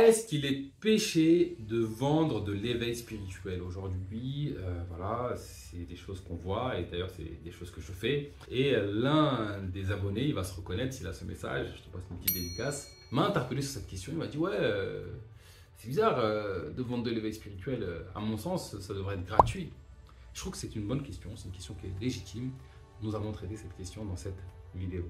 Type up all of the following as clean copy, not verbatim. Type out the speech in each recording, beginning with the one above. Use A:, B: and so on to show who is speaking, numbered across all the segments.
A: Est-ce qu'il est péché de vendre de l'éveil spirituel aujourd'hui? Voilà, c'est des choses qu'on voit et d'ailleurs c'est des choses que je fais. Et l'un des abonnés, il va se reconnaître s'il a ce message, je te passe une petite dédicace, m'a interpellé sur cette question. Il m'a dit ouais, c'est bizarre de vendre de l'éveil spirituel. À mon sens, ça devrait être gratuit. Je trouve que c'est une bonne question, c'est une question qui est légitime. Nous allons traiter cette question dans cette vidéo.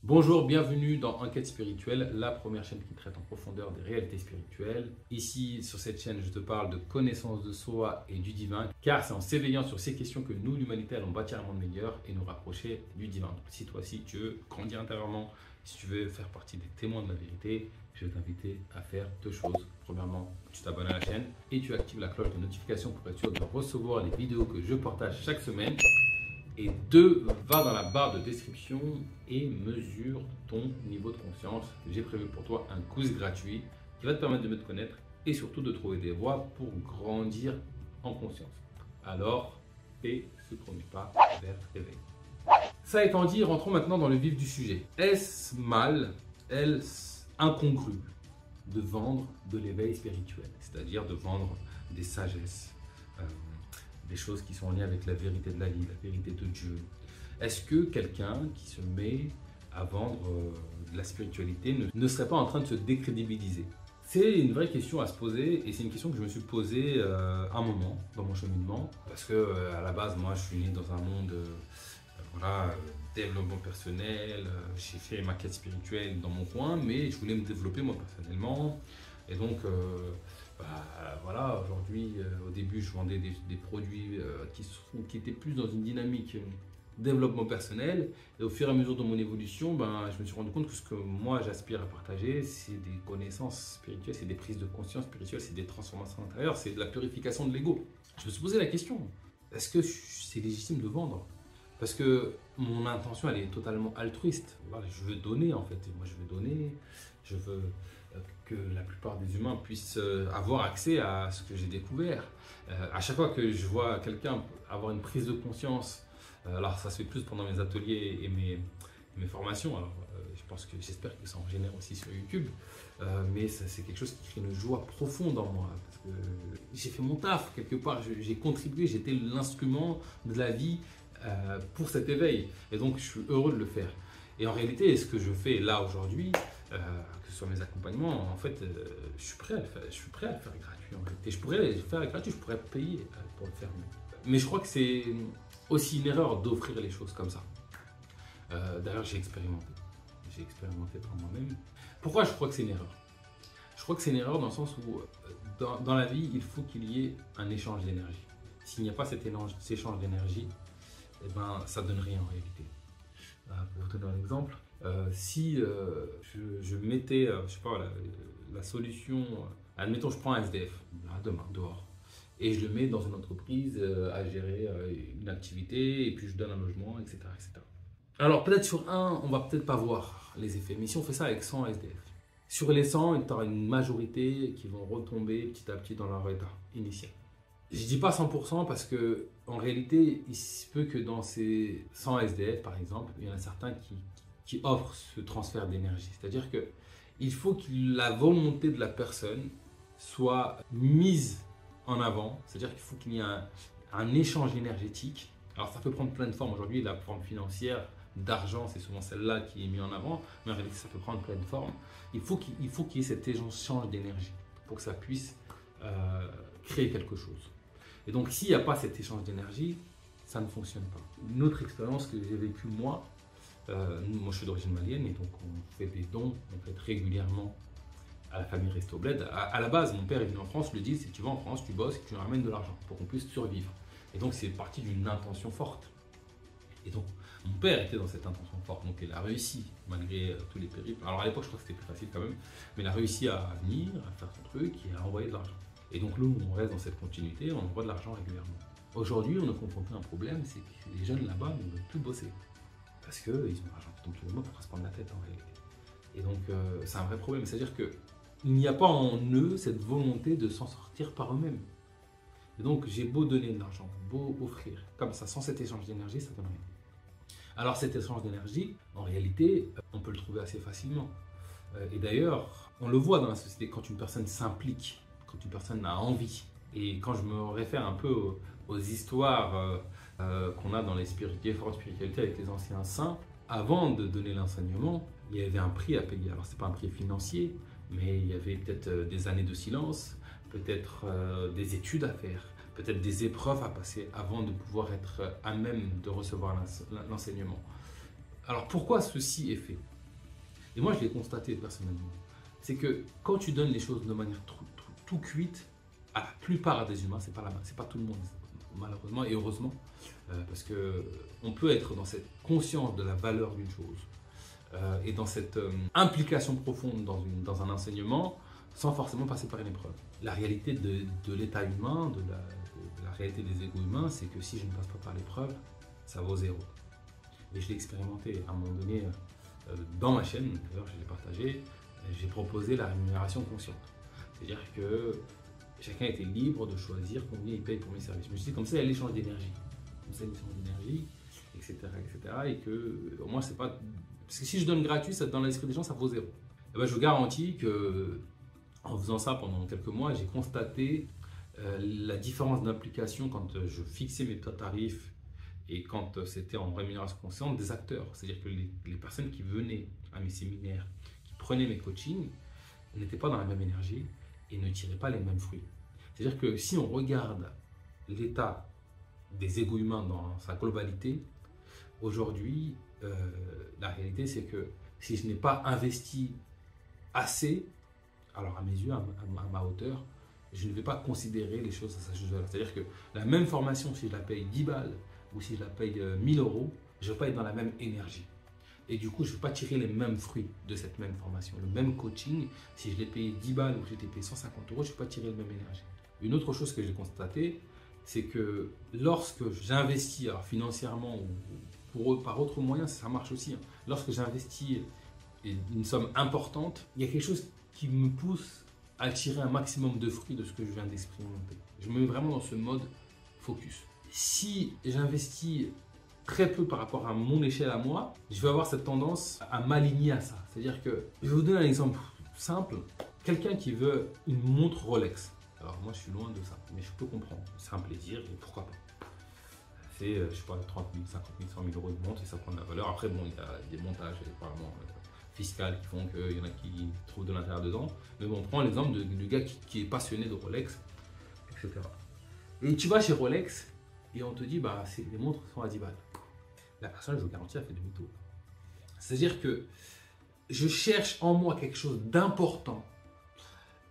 A: Bonjour, bienvenue dans Enquête spirituelle, la première chaîne qui traite en profondeur des réalités spirituelles. Ici, sur cette chaîne, je te parle de connaissance de soi et du divin, car c'est en s'éveillant sur ces questions que nous, l'humanité, allons bâtir un monde meilleur et nous rapprocher du divin. Donc, si toi aussi tu veux grandir intérieurement, si tu veux faire partie des témoins de la vérité, je vais t'inviter à faire deux choses. Premièrement, tu t'abonnes à la chaîne et tu actives la cloche de notification pour être sûr de recevoir les vidéos que je partage chaque semaine. Et 2, va dans la barre de description et mesure ton niveau de conscience. J'ai prévu pour toi un quiz gratuit qui va te permettre de mieux te connaître et surtout de trouver des voies pour grandir en conscience. Alors, fais ce premier pas vers l'éveil. Ça étant dit, rentrons maintenant dans le vif du sujet. Est-ce mal, est-ce incongru de vendre de l'éveil spirituel, c'est-à-dire de vendre des sagesses, des choses qui sont en lien avec la vérité de la vie, la vérité de Dieu? Est-ce que quelqu'un qui se met à vendre de la spiritualité ne serait pas en train de se décrédibiliser? C'est une vraie question à se poser et c'est une question que je me suis posée un moment dans mon cheminement parce que à la base, moi, je suis né dans un monde développement personnel, j'ai fait ma quête spirituelle dans mon coin, mais je voulais me développer moi personnellement et donc voilà, aujourd'hui, au début, je vendais des produits qui étaient plus dans une dynamique développement personnel. Et au fur et à mesure de mon évolution, je me suis rendu compte que ce que moi, j'aspire à partager, c'est des connaissances spirituelles, c'est des prises de conscience spirituelles, c'est des transformations intérieures, c'est de la purification de l'ego. Je me suis posé la question, est-ce que c'est légitime de vendre? Parce que mon intention, elle est totalement altruiste. Voilà, je veux donner, en fait. Et moi, je veux donner, je veux que la plupart des humains puissent avoir accès à ce que j'ai découvert. À chaque fois que je vois quelqu'un avoir une prise de conscience, alors ça se fait plus pendant mes ateliers et mes formations, alors j'espère que ça en génère aussi sur YouTube, mais c'est quelque chose qui crée une joie profonde en moi, parce que j'ai fait mon taf quelque part, j'ai contribué, j'étais l'instrument de la vie pour cet éveil, et donc je suis heureux de le faire. Et en réalité, ce que je fais là aujourd'hui, que ce soit mes accompagnements, en fait, je suis prêt à le faire. Je suis prêt à le faire gratuit. En réalité, je pourrais le faire gratuit, je pourrais payer pour le faire. Mais je crois que c'est aussi une erreur d'offrir les choses comme ça. D'ailleurs, j'ai expérimenté. J'ai expérimenté par moi-même. Pourquoi je crois que c'est une erreur? Je crois que c'est une erreur dans le sens où, dans la vie, il faut qu'il y ait un échange d'énergie. S'il n'y a pas cet échange d'énergie, eh ben, ça ne donne rien en réalité. Pour vous donner un exemple, si je mettais, je sais pas, la solution, admettons je prends un SDF, là, demain, dehors, et je le mets dans une entreprise à gérer une activité, et puis je donne un logement, etc. etc. Alors peut-être sur un, on va peut-être pas voir les effets, mais si on fait ça avec 100 SDF, sur les 100, tu auras une majorité qui vont retomber petit à petit dans leur état initial. Je dis pas 100% parce que en réalité, il se peut que dans ces 100 SDF, par exemple, il y en a certains qui offrent ce transfert d'énergie. C'est-à-dire que il faut que la volonté de la personne soit mise en avant. C'est-à-dire qu'il faut qu'il y ait un échange énergétique. Alors ça peut prendre plein de formes. Aujourd'hui, la forme financière d'argent, c'est souvent celle-là qui est mise en avant. Mais en réalité, ça peut prendre plein de formes. Il faut qu'il y ait cet échange d'énergie pour que ça puisse créer quelque chose. Et donc, s'il n'y a pas cet échange d'énergie, ça ne fonctionne pas. Une autre expérience que j'ai vécue, moi, je suis d'origine malienne et donc on fait des dons en fait, régulièrement à la famille Resto Bled. À la base, mon père est venu en France, le dit, c'est tu vas en France, tu bosses et tu nous ramènes de l'argent pour qu'on puisse survivre. Et donc, c'est parti d'une intention forte. Et donc, mon père était dans cette intention forte, donc il a réussi malgré tous les périples. Alors à l'époque, je crois que c'était plus facile quand même, mais il a réussi à venir, à faire son truc et à envoyer de l'argent. Et donc nous, on reste dans cette continuité, on envoie de l'argent régulièrement. Aujourd'hui, on a confronté un problème, c'est que les jeunes là-bas ne veulent plus bosser. Parce qu'ils ont l'argent qui tombe tous les mois pour se prendre la tête en réalité. Et donc, c'est un vrai problème. C'est-à-dire qu'il n'y a pas en eux cette volonté de s'en sortir par eux-mêmes. Et donc, j'ai beau donner de l'argent, beau offrir, comme ça, sans cet échange d'énergie, ça donne rien. Alors, cet échange d'énergie, en réalité, on peut le trouver assez facilement. Et d'ailleurs, on le voit dans la société quand une personne s'implique, quand une personne a envie. Et quand je me réfère un peu aux histoires qu'on a dans les différentes spiritualités avec les anciens saints, avant de donner l'enseignement, il y avait un prix à payer. Alors, ce n'est pas un prix financier, mais il y avait peut-être des années de silence, peut-être des études à faire, peut-être des épreuves à passer avant de pouvoir être à même de recevoir l'enseignement. Alors, pourquoi ceci est fait? Et moi, je l'ai constaté personnellement. C'est que quand tu donnes les choses de manière tout cuite, à la plupart des humains, c'est pas tout le monde, malheureusement et heureusement, parce qu'on peut être dans cette conscience de la valeur d'une chose et dans cette implication profonde dans un enseignement sans forcément passer par une épreuve. La réalité de l'état humain, de la réalité des égos humains, c'est que si je ne passe pas par l'épreuve, ça vaut zéro. Et je l'ai expérimenté à un moment donné dans ma chaîne, d'ailleurs je l'ai partagé, j'ai proposé la rémunération consciente. C'est-à-dire que chacun était libre de choisir combien il paye pour mes services. Je me suis dit, comme ça, il y a l'échange d'énergie. Comme ça, il y a l'échange d'énergie, etc., etc. Et que, au moins, c'est pas... Parce que si je donne gratuit, ça, dans l'esprit des gens, ça vaut zéro. Et ben, je vous garantis que, en faisant ça pendant quelques mois, j'ai constaté la différence d'implication quand je fixais mes tarifs et quand c'était en rémunération consciente des acteurs. C'est-à-dire que les personnes qui venaient à mes séminaires, qui prenaient mes coachings, n'étaient pas dans la même énergie et ne tiraient pas les mêmes fruits. C'est-à-dire que si on regarde l'état des égos humains dans sa globalité, aujourd'hui, la réalité c'est que si je n'ai pas investi assez, alors à mes yeux, à ma hauteur, je ne vais pas considérer les choses à sa juste valeur. C'est-à-dire que la même formation, si je la paye 10 balles ou si je la paye 1000 euros, je ne vais pas être dans la même énergie. Et du coup, je ne vais pas tirer les mêmes fruits de cette même formation. Le même coaching, si je l'ai payé 10 balles ou que je l'ai payé 150 euros, je ne vais pas tirer la même énergie. Une autre chose que j'ai constatée, c'est que lorsque j'investis, alors financièrement ou par autre moyen, ça marche aussi. Hein. Lorsque j'investis une somme importante, il y a quelque chose qui me pousse à tirer un maximum de fruits de ce que je viens d'expérimenter. Je me mets vraiment dans ce mode focus. Si j'investis très peu par rapport à mon échelle à moi, je vais avoir cette tendance à m'aligner à ça. C'est-à-dire que, je vais vous donner un exemple simple. Quelqu'un qui veut une montre Rolex. Alors moi je suis loin de ça, mais je peux comprendre. C'est un plaisir et pourquoi pas. C'est, je sais pas, 30 000, 50 000, 100 000 euros de montre et ça prend de la valeur. Après bon, il y a des montages apparemment fiscaux qui font qu'il y en a qui trouvent de l'intérêt dedans. Mais bon, on prend l'exemple du gars qui est passionné de Rolex, etc. Et tu vas chez Rolex et on te dit, bah, les montres sont à 10 balles. La personne, je vous garantis, a fait demi-tour. C'est-à-dire que je cherche en moi quelque chose d'important,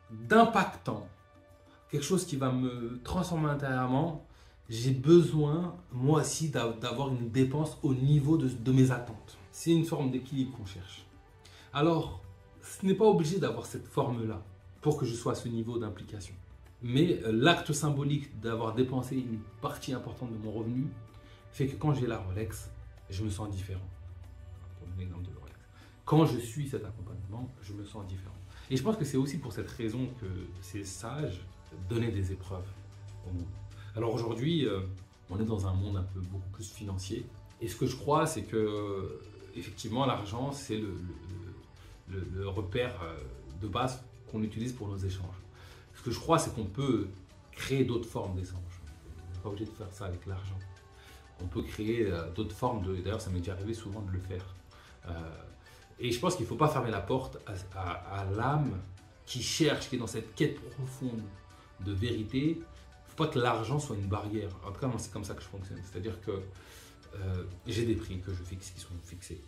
A: d'impactant, quelque chose qui va me transformer intérieurement. J'ai besoin, moi aussi, d'avoir une dépense au niveau de mes attentes. C'est une forme d'équilibre qu'on cherche. Alors, ce n'est pas obligé d'avoir cette forme-là pour que je sois à ce niveau d'implication. Mais l'acte symbolique d'avoir dépensé une partie importante de mon revenu fait que quand j'ai la Rolex, je me sens différent. Pour donner l'exemple de la Rolex. Quand je suis cet accompagnement, je me sens différent. Et je pense que c'est aussi pour cette raison que c'est sage de donner des épreuves au monde. Alors aujourd'hui, on est dans un monde un peu beaucoup plus financier. Et ce que je crois, c'est que effectivement, l'argent, c'est le repère de base qu'on utilise pour nos échanges. Ce que je crois, c'est qu'on peut créer d'autres formes d'échanges. On n'est pas obligé de faire ça avec l'argent. On peut créer d'autres formes d'ailleurs, ça m'est déjà arrivé souvent de le faire. Et je pense qu'il ne faut pas fermer la porte à l'âme qui cherche, qui est dans cette quête profonde de vérité. Il ne faut pas que l'argent soit une barrière. En tout cas, moi, c'est comme ça que je fonctionne. C'est-à-dire que j'ai des prix que je fixe qui sont fixés.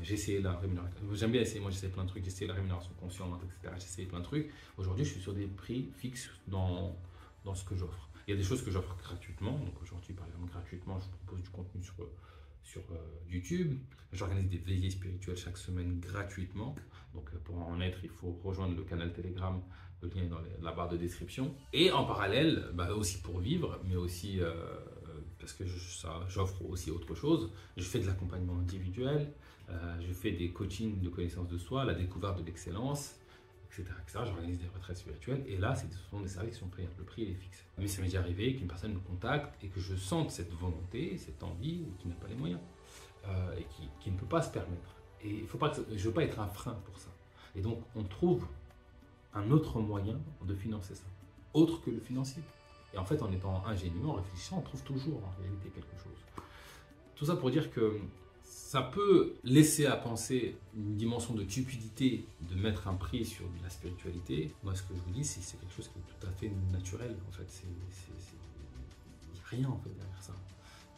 A: J'ai essayé la rémunération. J'aime bien essayer, moi j'essaie plein de trucs. J'ai essayé la rémunération consciente, etc. J'ai essayé plein de trucs. Aujourd'hui, je suis sur des prix fixes dans ce que j'offre. Il y a des choses que j'offre gratuitement. Donc aujourd'hui, par exemple, gratuitement, je vous propose du contenu sur YouTube. J'organise des veillées spirituelles chaque semaine gratuitement. Donc pour en être, il faut rejoindre le canal Telegram. Le lien est dans la barre de description. Et en parallèle, aussi pour vivre, mais aussi parce que j'offre aussi autre chose. Je fais de l'accompagnement individuel. Je fais des coachings de connaissance de soi, la découverte de l'excellence. etc. J'organise des retraites spirituelles et là, ce sont des services qui sont payants. Le prix est fixe. Mais ça m'est déjà arrivé qu'une personne me contacte et que je sente cette volonté, cette envie, ou qui n'a pas les moyens et qui ne peut pas se permettre. Et il faut pas que, je ne veux pas être un frein pour ça. Et donc, on trouve un autre moyen de financer ça, autre que le financier. Et en fait, en étant ingénieux, en réfléchissant, on trouve toujours en réalité quelque chose. Tout ça pour dire que ça peut laisser à penser une dimension de cupidité de mettre un prix sur de la spiritualité. Moi, ce que je vous dis, c'est quelque chose qui est tout à fait naturel. En fait, il n'y a rien en fait derrière ça.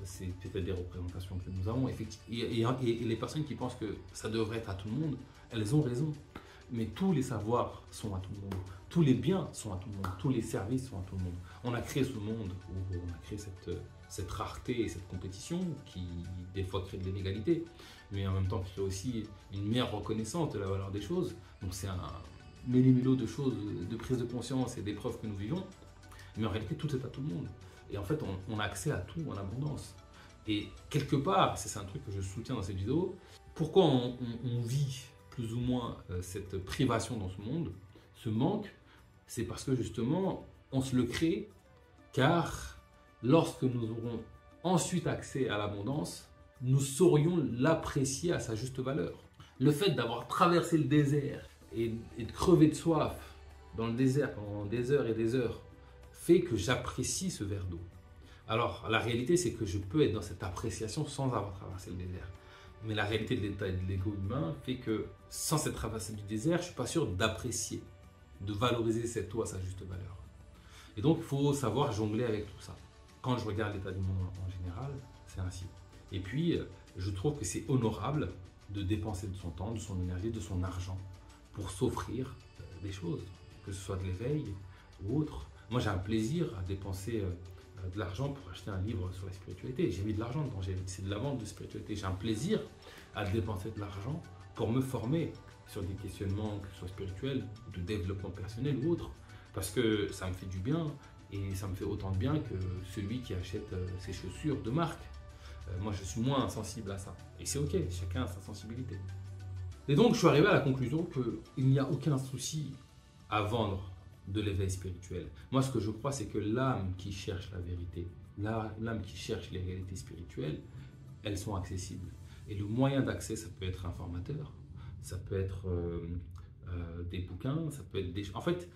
A: C'est peut-être des représentations que nous avons. Et les personnes qui pensent que ça devrait être à tout le monde, elles ont raison. Mais tous les savoirs sont à tout le monde. Tous les biens sont à tout le monde. Tous les services sont à tout le monde. On a créé ce monde où on a créé cette rareté et cette compétition qui, des fois, crée de l'inégalité, mais en même temps crée aussi une meilleure reconnaissance de la valeur des choses. Donc c'est un méli-mélo de choses, de prise de conscience et d'épreuves que nous vivons. Mais en réalité, tout est à tout le monde. Et en fait, on a accès à tout en abondance. Et quelque part, c'est un truc que je soutiens dans cette vidéo, pourquoi on vit plus ou moins cette privation dans ce monde, ce manque, c'est parce que justement, on se le crée, car lorsque nous aurons ensuite accès à l'abondance, nous saurions l'apprécier à sa juste valeur. Le fait d'avoir traversé le désert et de crever de soif dans le désert pendant des heures et des heures, fait que j'apprécie ce verre d'eau. Alors, la réalité, c'est que je peux être dans cette appréciation sans avoir traversé le désert. Mais la réalité de l'état et de l'ego humain fait que sans cette traversée du désert, je ne suis pas sûr d'apprécier, de valoriser cette eau à sa juste valeur. Et donc, il faut savoir jongler avec tout ça. Quand je regarde l'état du monde en général, c'est ainsi. Et puis, je trouve que c'est honorable de dépenser de son temps, de son énergie, de son argent pour s'offrir des choses, que ce soit de l'éveil ou autre. Moi, j'ai un plaisir à dépenser de l'argent pour acheter un livre sur la spiritualité. J'ai mis de l'argent dedans, c'est de la vente de spiritualité. J'ai un plaisir à dépenser de l'argent pour me former sur des questionnements, que ce soit spirituels, de développement personnel ou autre. Parce que ça me fait du bien et ça me fait autant de bien que celui qui achète ses chaussures de marque. Moi, je suis moins sensible à ça. Et c'est ok, chacun a sa sensibilité. Et donc, je suis arrivé à la conclusion qu'il n'y a aucun souci à vendre de l'éveil spirituel. Moi, ce que je crois, c'est que l'âme qui cherche la vérité, l'âme qui cherche les réalités spirituelles, elles sont accessibles. Et le moyen d'accès, ça peut être un formateur, ça peut être des bouquins, ça peut être des... En fait,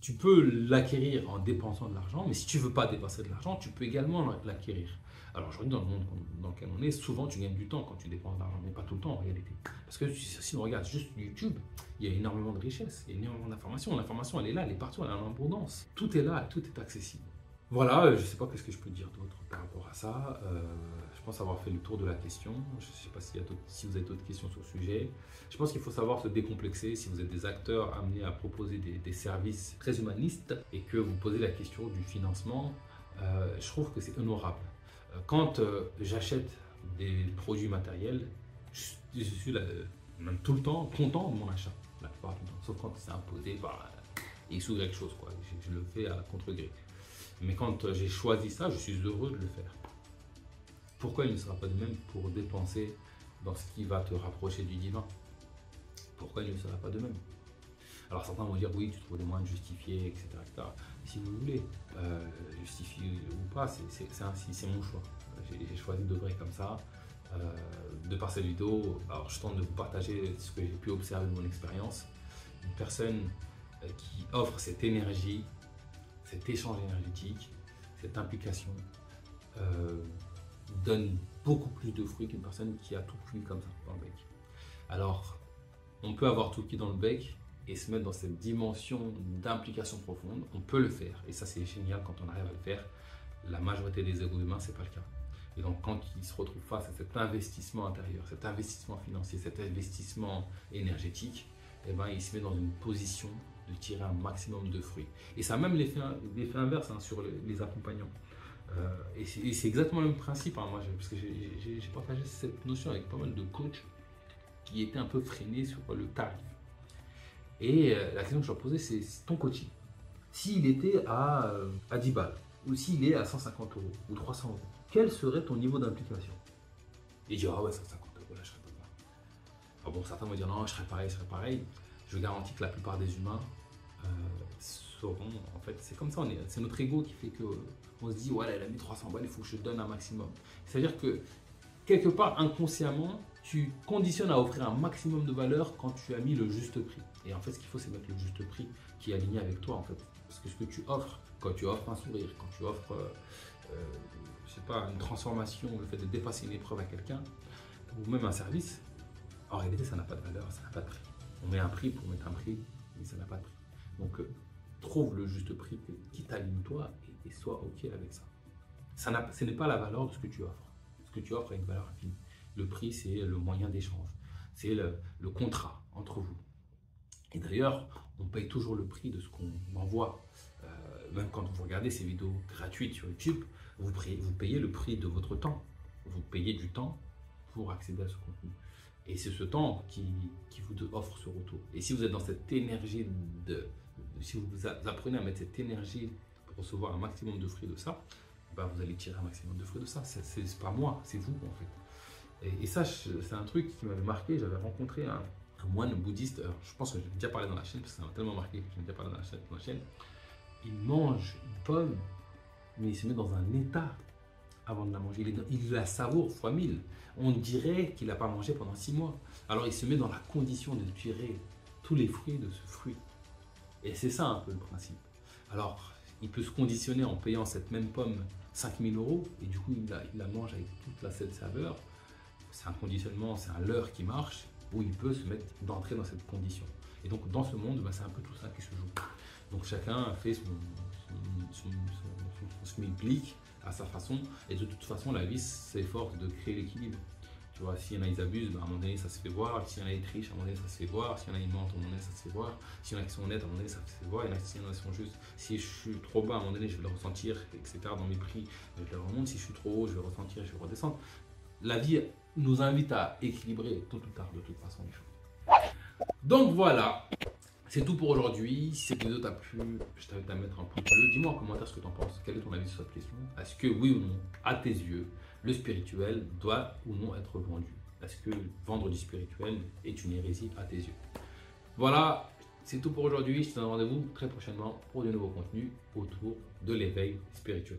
A: tu peux l'acquérir en dépensant de l'argent, mais si tu ne veux pas dépenser de l'argent, tu peux également l'acquérir. Alors aujourd'hui, dans le monde dans lequel on est, souvent tu gagnes du temps quand tu dépenses de l'argent, mais pas tout le temps en réalité. Parce que si on regarde juste YouTube, il y a énormément de richesses, il y a énormément d'informations. L'information, elle est là, elle est partout, elle est en abondance. Tout est là, tout est accessible. Voilà, je ne sais pas qu'est-ce que je peux dire d'autre par rapport à ça. Je pense avoir fait le tour de la question. Je ne sais pas si vous avez d'autres questions sur le sujet. Je pense qu'il faut savoir se décomplexer si vous êtes des acteurs amenés à proposer des services très humanistes et que vous posez la question du financement. Je trouve que c'est honorable. Quand j'achète des produits matériels, je suis là, même tout le temps content de mon achat, la plupart du temps, sauf quand c'est imposé par X ou Y chose, quoi. Je le fais à contre-gré. Mais quand j'ai choisi ça, je suis heureux de le faire. Pourquoi il ne sera pas de même pour dépenser dans ce qui va te rapprocher du divin? Pourquoi il ne sera pas de même? Alors certains vont dire oui, tu trouves des moyens de justifier, etc. etc. Si vous voulez, justifier ou pas, c'est ainsi, c'est mon choix. J'ai choisi de vrai comme ça. De par cette vidéo, alors je tente de vous partager ce que j'ai pu observer de mon expérience. Une personne qui offre cette énergie, cet échange énergétique, cette implication, donne beaucoup plus de fruits qu'une personne qui a tout cuit comme ça dans le bec. Alors, on peut avoir tout cuit dans le bec et se mettre dans cette dimension d'implication profonde. On peut le faire et ça c'est génial quand on arrive à le faire. La majorité des égos humains, c'est pas le cas. Et donc quand ils se retrouvent face à cet investissement intérieur, cet investissement financier, cet investissement énergétique, eh ben, ils se mettent dans une position de tirer un maximum de fruits. Et ça a même l'effet inverse hein, sur les accompagnants. Et c'est exactement le même principe, hein, moi, parce que j'ai partagé cette notion avec pas mal de coachs qui étaient un peu freinés sur le tarif. Et la question que je leur posais, c'est ton coaching. S'il était à 10 balles, ou s'il est à 150 euros, ou 300 euros, quel serait ton niveau d'implication? Et ils disent, ah ouais, 150 euros, là, je serais pas. Alors bon, certains vont dire, non, je serais pareil, je serais pareil. je garantis que la plupart des humains sauront, en fait, c'est comme ça, c'est notre ego qui fait que on se dit, ouais, elle a mis 300 balles, il faut que je donne un maximum. C'est-à-dire que, quelque part, inconsciemment, tu conditionnes à offrir un maximum de valeur quand tu as mis le juste prix. Et en fait, ce qu'il faut, c'est mettre le juste prix qui est aligné avec toi, en fait. Parce que ce que tu offres, quand tu offres un sourire, quand tu offres, je sais pas, une transformation, le fait de dépasser une épreuve à quelqu'un, ou même un service, en réalité, ça n'a pas de valeur, ça n'a pas de prix. On met un prix pour mettre un prix, mais ça n'a pas de prix. Donc, trouve le juste prix qui t'aligne toi et sois OK avec ça. Ce n'est pas la valeur de ce que tu offres. Ce que tu offres a une valeur infinie. Le prix, c'est le moyen d'échange. C'est le contrat entre vous. Et d'ailleurs, on paye toujours le prix de ce qu'on envoie. Même quand vous regardez ces vidéos gratuites sur YouTube, vous payez le prix de votre temps. Vous payez du temps pour accéder à ce contenu. Et c'est ce temps qui vous offre ce retour. Et si vous êtes dans cette énergie si vous apprenez à mettre cette énergie pour recevoir un maximum de fruits de ça, ben vous allez tirer un maximum de fruits de ça. C'est pas moi, c'est vous en fait. Et ça, c'est un truc qui m'avait marqué. J'avais rencontré un moine bouddhiste. Je pense que j'ai déjà parlé dans la chaîne parce que ça m'a tellement marqué que j'ai déjà parlé dans la chaîne. Il mange une pomme, mais il se met dans un état avant de la manger. Il la savoure fois 1000. On dirait qu'il n'a pas mangé pendant 6 mois. Alors il se met dans la condition de tirer tous les fruits de ce fruit. Et c'est ça un peu le principe. Alors, il peut se conditionner en payant cette même pomme 5000 €, et du coup, il la mange avec toute cette saveur. C'est un conditionnement, c'est un leurre qui marche, où il peut se mettre d'entrer dans cette condition. Et donc, dans ce monde, c'est un peu tout ça qui se joue. Donc, chacun fait son schmilblick à sa façon, et de toute façon, la vie s'efforce de créer l'équilibre. Tu vois, s'il y en a, ils abusent, à un moment donné, ça se fait voir. S'il y en a, ils trichent, à un moment donné, ça se fait voir. S'il y en a, ils mentent, à un moment donné, ça se fait voir. S'il y en a qui sont honnêtes, à un moment donné, ça se fait voir. S'il y en a qui sont justes. Si je suis trop bas, à un moment donné, je vais le ressentir, etc. Dans mes prix, je le remonte. Si je suis trop haut, je vais le ressentir, je vais redescendre. La vie nous invite à équilibrer tôt ou tard, de toute façon, les choses. Donc voilà, c'est tout pour aujourd'hui. Si cette vidéo t'a plu, je t'invite à mettre un pouce bleu. Dis-moi en commentaire ce que tu en penses. Quel est ton avis sur cette question? Est-ce que oui ou non, à tes yeux, le spirituel doit ou non être vendu? Est-ce que vendre du spirituel est une hérésie à tes yeux? Voilà, c'est tout pour aujourd'hui. Je te donne rendez-vous très prochainement pour de nouveaux contenus autour de l'éveil spirituel.